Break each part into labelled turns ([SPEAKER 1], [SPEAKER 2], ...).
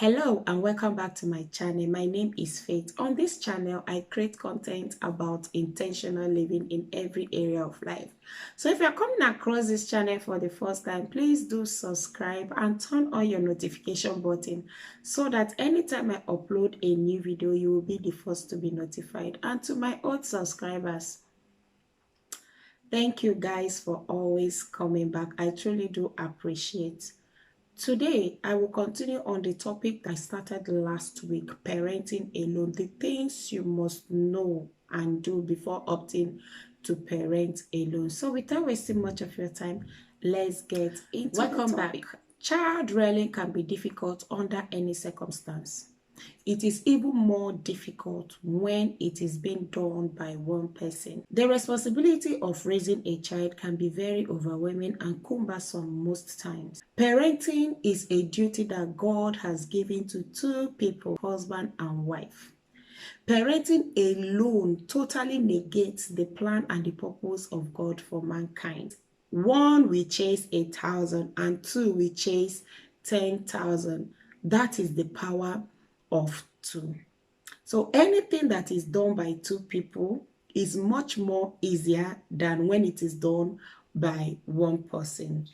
[SPEAKER 1] Hello and welcome back to my channel. My name is Faith. On this channel, I create content about intentional living in every area of life. So if you're coming across this channel for the first time, please do subscribe and turn on your notification button so that anytime I upload a new video, you will be the first to be notified. And to my old subscribers, thank you guys for always coming back. I truly do appreciate. Today, I will continue on the topic that I started last week, parenting alone, the things you must know and do before opting to parent alone. So without wasting much of your time, let's get into Welcome back. Child rearing can be difficult under any circumstance. It is even more difficult when it is being done by one person. The responsibility of raising a child can be very overwhelming and cumbersome most times. Parenting is a duty that God has given to two people, husband and wife. Parenting alone totally negates the plan and the purpose of God for mankind. One will chase 1,000 and two will chase 10,000. That is the power of two. So anything that is done by two people is much more easier than when it is done by one person.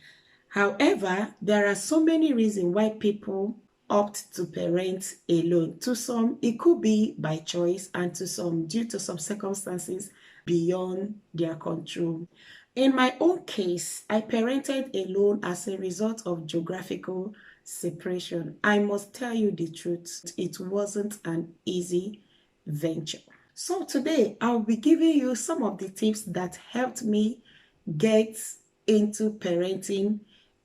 [SPEAKER 1] However, there are so many reasons why people opt to parent alone. To some, it could be by choice, and to some, due to some circumstances beyond their control. In my own case, I parented alone as a result of geographical separation. I must tell you the truth, it wasn't an easy venture. So today, I'll be giving you some of the tips that helped me get into parenting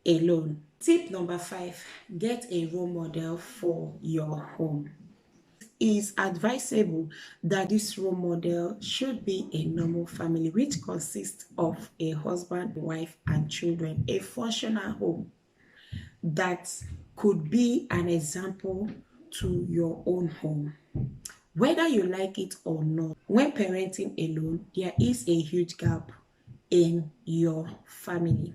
[SPEAKER 1] alone. Tip number 5, get a role model for your home. It is advisable that this role model should be a normal family which consists of a husband, wife, and children, a functional home that could be an example to your own home. Whether you like it or not, when parenting alone, there is a huge gap in your family.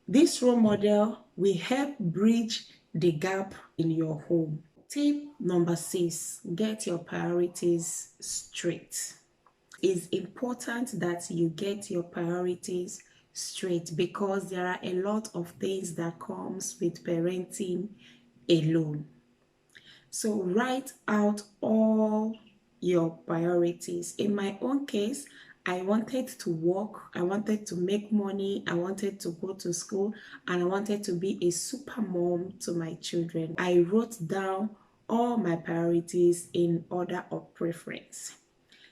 [SPEAKER 1] This role model will help bridge the gap in your home. Tip number 6, get your priorities straight. It's important that you get your priorities straight because there are a lot of things that comes with parenting alone. So write out all your priorities. In my own case, I wanted to work, I wanted to make money, I wanted to go to school, and I wanted to be a super mom to my children. I wrote down all my priorities in order of preference.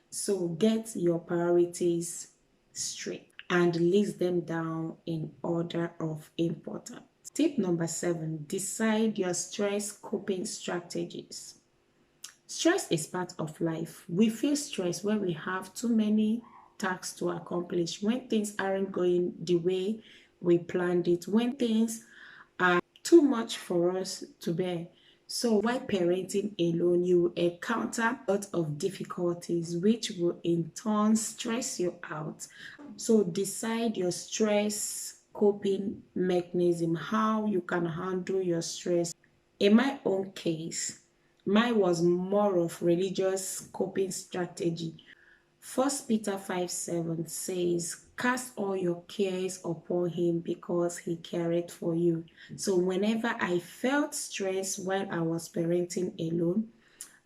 [SPEAKER 1] So get your priorities straight and list them down in order of importance. Tip number 7, decide your stress coping strategies. Stress is part of life. We feel stress when we have too many tasks to accomplish, when things aren't going the way we planned it, when things are too much for us to bear. So while parenting alone, you will encounter a lot of difficulties which will in turn stress you out. So decide your stress coping mechanism, how you can handle your stress. In my own case, mine was more of religious coping strategy. 1 Peter 5:7 says, cast all your cares upon him because he careth for you. So whenever I felt stress while I was parenting alone,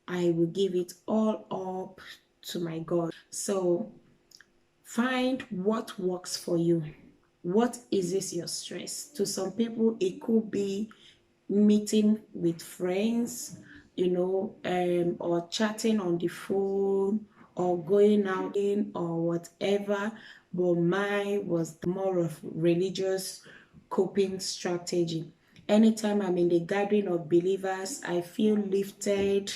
[SPEAKER 1] I will give it all up to my God. So find what works for you. What eases your stress? To some people, it could be meeting with friends, or chatting on the phone, or going out or whatever. But mine was more of religious coping strategy. Anytime I'm in the gathering of believers, I feel lifted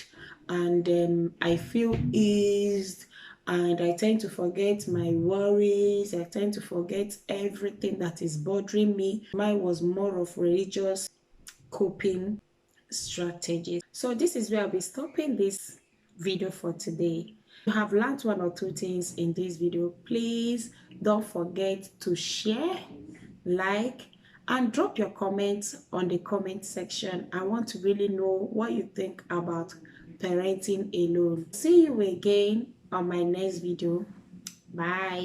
[SPEAKER 1] and I feel eased, and I tend to forget my worries. I tend to forget everything that is bothering me. Mine was more of religious coping strategies. So this is where I'll be stopping this video for today. If you have learned 1 or 2 things in this video, please don't forget to share, like, and drop your comments on the comment section. I want to really know what you think about parenting alone. See you again on my next video. Bye.